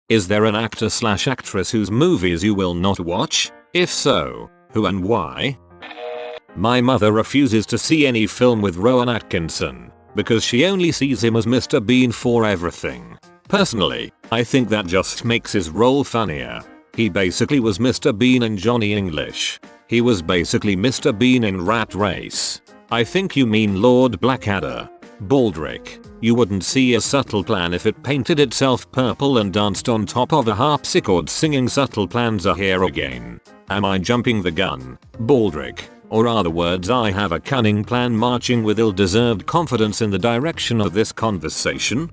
Is there an actor slash actress whose movies you will not watch? If so, who and why? My mother refuses to see any film with Rowan Atkinson because she only sees him as Mr. Bean for everything. Personally, I think that just makes his role funnier. He basically was Mr. Bean in Johnny English. He was basically Mr. Bean in Rat Race. I think you mean Lord Blackadder. Baldrick, you wouldn't see a subtle plan if it painted itself purple and danced on top of a harpsichord singing subtle plans are here again. Am I jumping the gun, Baldrick? Or are the words I have a cunning plan marching with ill-deserved confidence in the direction of this conversation?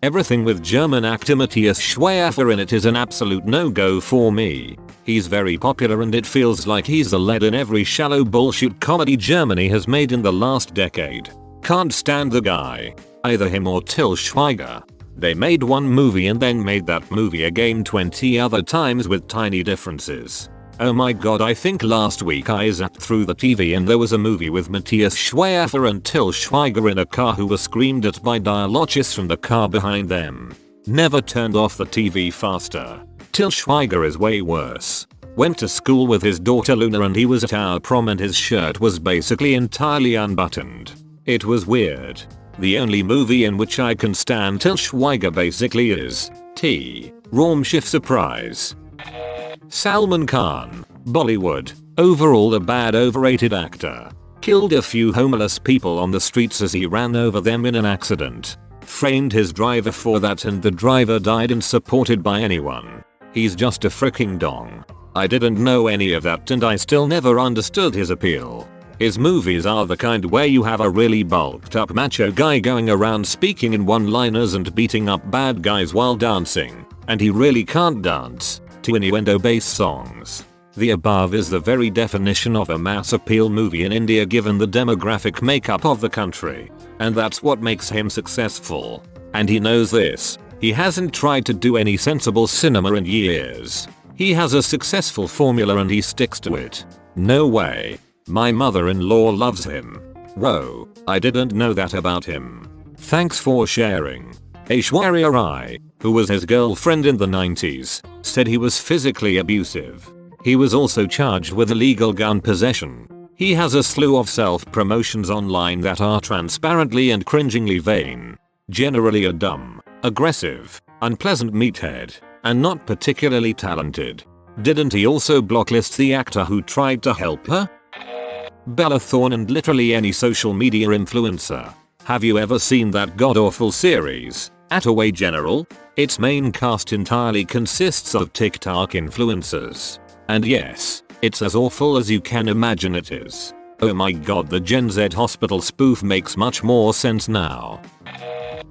Everything with German actor Matthias Schweighöfer in it is an absolute no-go for me. He's very popular and it feels like he's the lead in every shallow bullshit comedy Germany has made in the last decade. Can't stand the guy. Either him or Til Schweiger. They made one movie and then made that movie again 20 other times with tiny differences. Oh my god, I think last week I zapped through the TV and there was a movie with Matthias Schweighöfer and Til Schweiger in a car who were screamed at by dialogists from the car behind them. Never turned off the TV faster. Til Schweiger is way worse. Went to school with his daughter Luna and he was at our prom and his shirt was basically entirely unbuttoned. It was weird. The only movie in which I can stand Til Schweiger basically is Raumschiff Surprise. Salman Khan, Bollywood, overall a bad overrated actor. Killed a few homeless people on the streets as he ran over them in an accident. Framed his driver for that and the driver died unsupported by anyone. He's just a freaking dong. I didn't know any of that and I still never understood his appeal. His movies are the kind where you have a really bulked up macho guy going around speaking in one-liners and beating up bad guys while dancing, and he really can't dance, to innuendo-based songs. The above is the very definition of a mass appeal movie in India given the demographic makeup of the country. And that's what makes him successful. And he knows this. He hasn't tried to do any sensible cinema in years. He has a successful formula and he sticks to it. No way. My mother-in-law loves him. Whoa, I didn't know that about him. Thanks for sharing. Aishwarya Rai, who was his girlfriend in the 90s, said he was physically abusive. He was also charged with illegal gun possession. He has a slew of self-promotions online that are transparently and cringingly vain. Generally a dumb, aggressive, unpleasant meathead, and not particularly talented. Didn't he also blocklist the actor who tried to help her? Bella Thorne and literally any social media influencer. Have you ever seen that god-awful series, Attaway General? Its main cast entirely consists of TikTok influencers. And yes, it's as awful as you can imagine it is. Oh my god, the Gen Z hospital spoof makes much more sense now.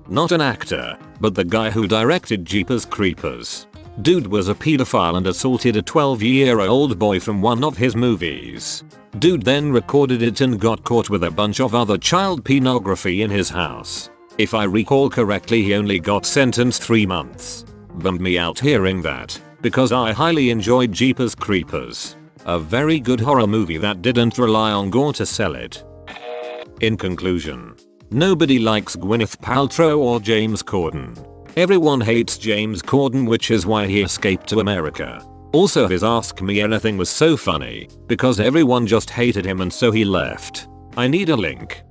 Not an actor, but the guy who directed Jeepers Creepers. Dude was a pedophile and assaulted a 12-year-old boy from one of his movies. Dude then recorded it and got caught with a bunch of other child pornography in his house. If I recall correctly, he only got sentenced 3 months. Bummed me out hearing that, because I highly enjoyed Jeepers Creepers. A very good horror movie that didn't rely on gore to sell it. In conclusion, nobody likes Gwyneth Paltrow or James Corden. Everyone hates James Corden, which is why he escaped to America. Also, his Ask Me Anything was so funny, because everyone just hated him and so he left. I need a link.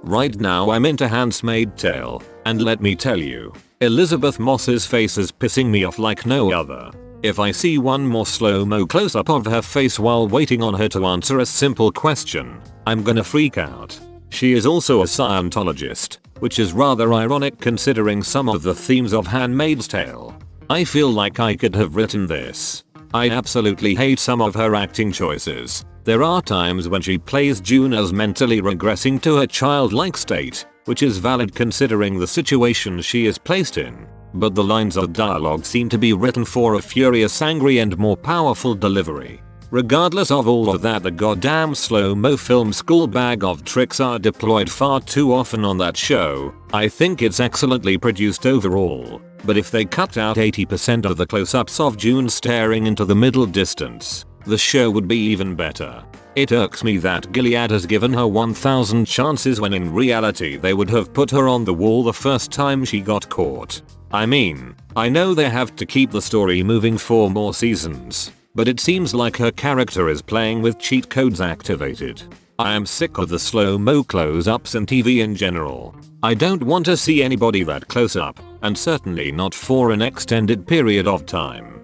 Right now I'm into Handmaid's Tale, and let me tell you, Elizabeth Moss's face is pissing me off like no other. If I see one more slow-mo close-up of her face while waiting on her to answer a simple question, I'm gonna freak out. She is also a Scientologist, which is rather ironic considering some of the themes of Handmaid's Tale. I feel like I could have written this. I absolutely hate some of her acting choices. There are times when she plays June as mentally regressing to her childlike state, which is valid considering the situation she is placed in. But the lines of dialogue seem to be written for a furious, angry and more powerful delivery. Regardless of all of that, the goddamn slow-mo film school bag of tricks are deployed far too often on that show. I think it's excellently produced overall, but if they cut out 80% of the close-ups of June staring into the middle distance, the show would be even better. It irks me that Gilead has given her 1000 chances when in reality they would have put her on the wall the first time she got caught. I mean, I know they have to keep the story moving for more seasons, but it seems like her character is playing with cheat codes activated. I am sick of the slow-mo close-ups in TV in general. I don't want to see anybody that close up, and certainly not for an extended period of time.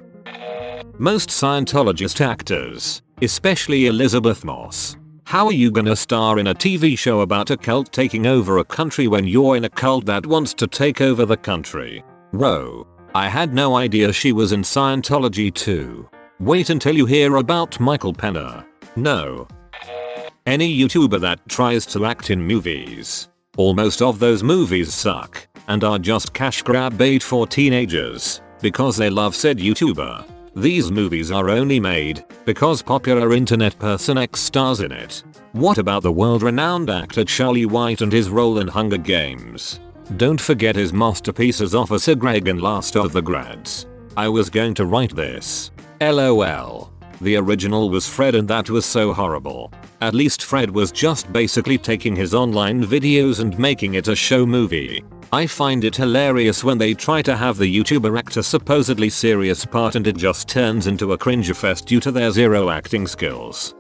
Most Scientologist actors, especially Elizabeth Moss. How are you gonna star in a TV show about a cult taking over a country when you're in a cult that wants to take over the country? Whoa. I had no idea she was in Scientology too. Wait until you hear about Michael Penner. No. Any YouTuber that tries to act in movies. Almost of those movies suck and are just cash grab bait for teenagers because they love said YouTuber. These movies are only made because popular internet person X stars in it. What about the world-renowned actor Charlie White and his role in Hunger Games? Don't forget his masterpiece as Officer Greg in Last of the Grads. I was going to write this. LOL. The original was Fred and that was so horrible. At least Fred was just basically taking his online videos and making it a show movie. I find it hilarious when they try to have the YouTuber act a supposedly serious part and it just turns into a cringe fest due to their zero acting skills.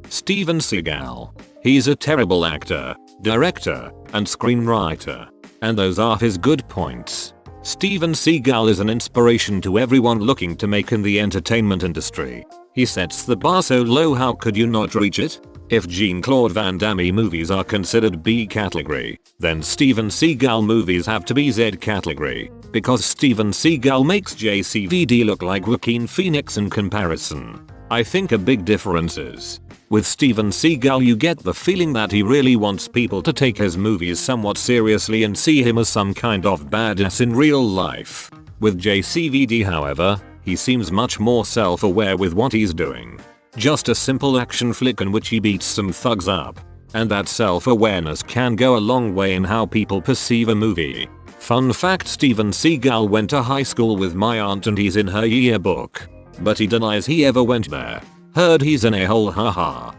Steven Seagal. He's a terrible actor, director, and screenwriter. And those are his good points. Steven Seagal is an inspiration to everyone looking to make in the entertainment industry. He sets the bar so low, how could you not reach it? If Jean-Claude Van Damme movies are considered B category, then Steven Seagal movies have to be Z category, because Steven Seagal makes JCVD look like Joaquin Phoenix in comparison. I think a big difference is, with Steven Seagal you get the feeling that he really wants people to take his movies somewhat seriously and see him as some kind of badass in real life. With JCVD however, he seems much more self-aware with what he's doing. Just a simple action flick in which he beats some thugs up. And that self-awareness can go a long way in how people perceive a movie. Fun fact, Steven Seagal went to high school with my aunt and he's in her yearbook. But he denies he ever went there. Heard he's an a-hole, haha.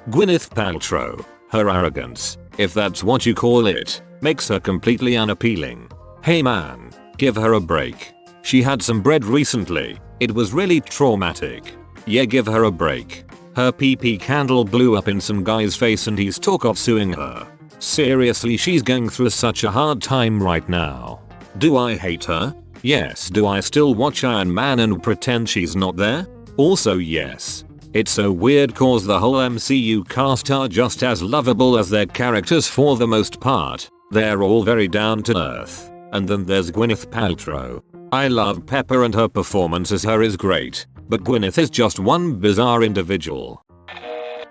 Gwyneth Paltrow. Her arrogance, if that's what you call it, makes her completely unappealing. Hey man, give her a break. She had some bread recently. It was really traumatic. Yeah, give her a break. Her PP candle blew up in some guy's face and he's talk of suing her. Seriously, she's going through such a hard time right now. Do I hate her? Yes. Do I still watch Iron Man and pretend she's not there? Also yes. It's so weird cause the whole MCU cast are just as lovable as their characters for the most part. They're all very down to earth. And then there's Gwyneth Paltrow. I love Pepper and her performance as her is great. But Gwyneth is just one bizarre individual.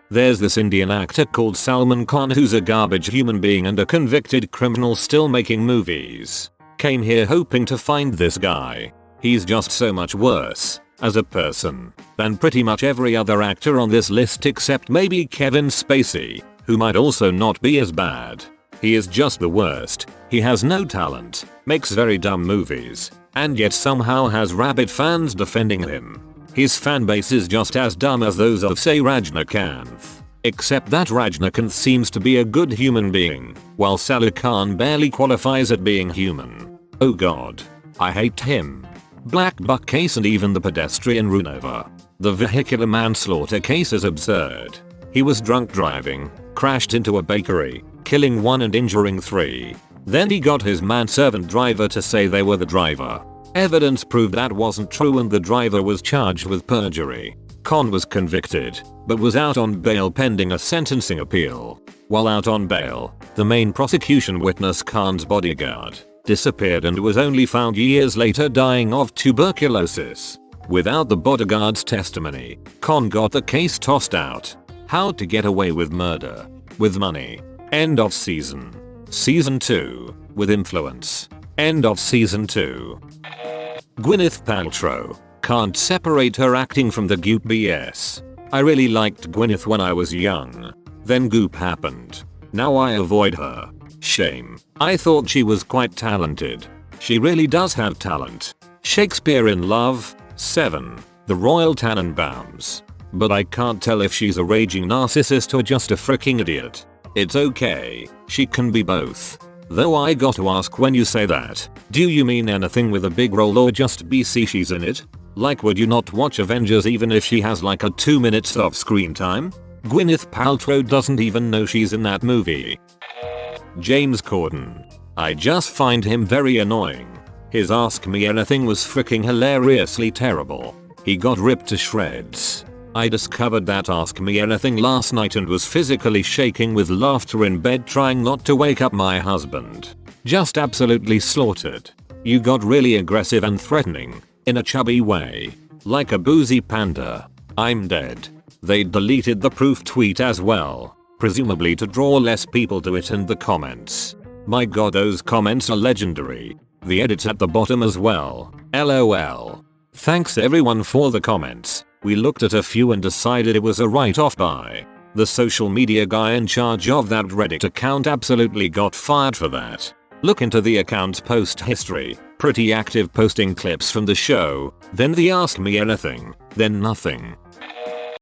There's this Indian actor called Salman Khan who's a garbage human being and a convicted criminal still making movies. Came here hoping to find this guy. He's just so much worse, as a person, than pretty much every other actor on this list except maybe Kevin Spacey, who might also not be as bad. He is just the worst. He has no talent, makes very dumb movies, and yet somehow has rabid fans defending him. His fanbase is just as dumb as those of say Rajnikanth. Except that Rajnikanth seems to be a good human being, while Salih Khan barely qualifies at being human. Oh god. I hate him. Black Buck case and even the pedestrian Runova. The vehicular manslaughter case is absurd. He was drunk driving, crashed into a bakery, killing 1 and injuring 3. Then he got his manservant driver to say they were the driver. Evidence proved that wasn't true and the driver was charged with perjury. Khan was convicted, but was out on bail pending a sentencing appeal. While out on bail, the main prosecution witness, Khan's bodyguard, disappeared and was only found years later dying of tuberculosis. Without the bodyguard's testimony, Khan got the case tossed out. How to get away with murder. With money. End of season. Season 2. With influence. End of season 2. Gwyneth Paltrow. Can't separate her acting from the goop BS. I really liked Gwyneth when I was young. Then goop happened. Now I avoid her. Shame. I thought she was quite talented. She really does have talent. Shakespeare in Love. 7. The Royal Tannenbaums. But I can't tell if she's a raging narcissist or just a freaking idiot. It's okay. She can be both. Though I got to ask, when you say that, do you mean anything with a big role or just BC she's in it? Like, would you not watch Avengers even if she has like a 2 minutes of screen time? Gwyneth Paltrow doesn't even know she's in that movie. James Corden. I just find him very annoying. His Ask Me Anything was freaking hilariously terrible. He got ripped to shreds. I discovered that Ask Me Anything last night and was physically shaking with laughter in bed trying not to wake up my husband. Just absolutely slaughtered. You got really aggressive and threatening, in a chubby way. Like a boozy panda. I'm dead. They deleted the proof tweet as well, presumably to draw less people to it and the comments. My god, those comments are legendary. The edits at the bottom as well. LOL. Thanks everyone for the comments. We looked at a few and decided it was a write-off by the social media guy in charge of that Reddit account. Absolutely got fired for that. Look into the account's post history. Pretty active, posting clips from the show, then the Ask Me Anything, then nothing.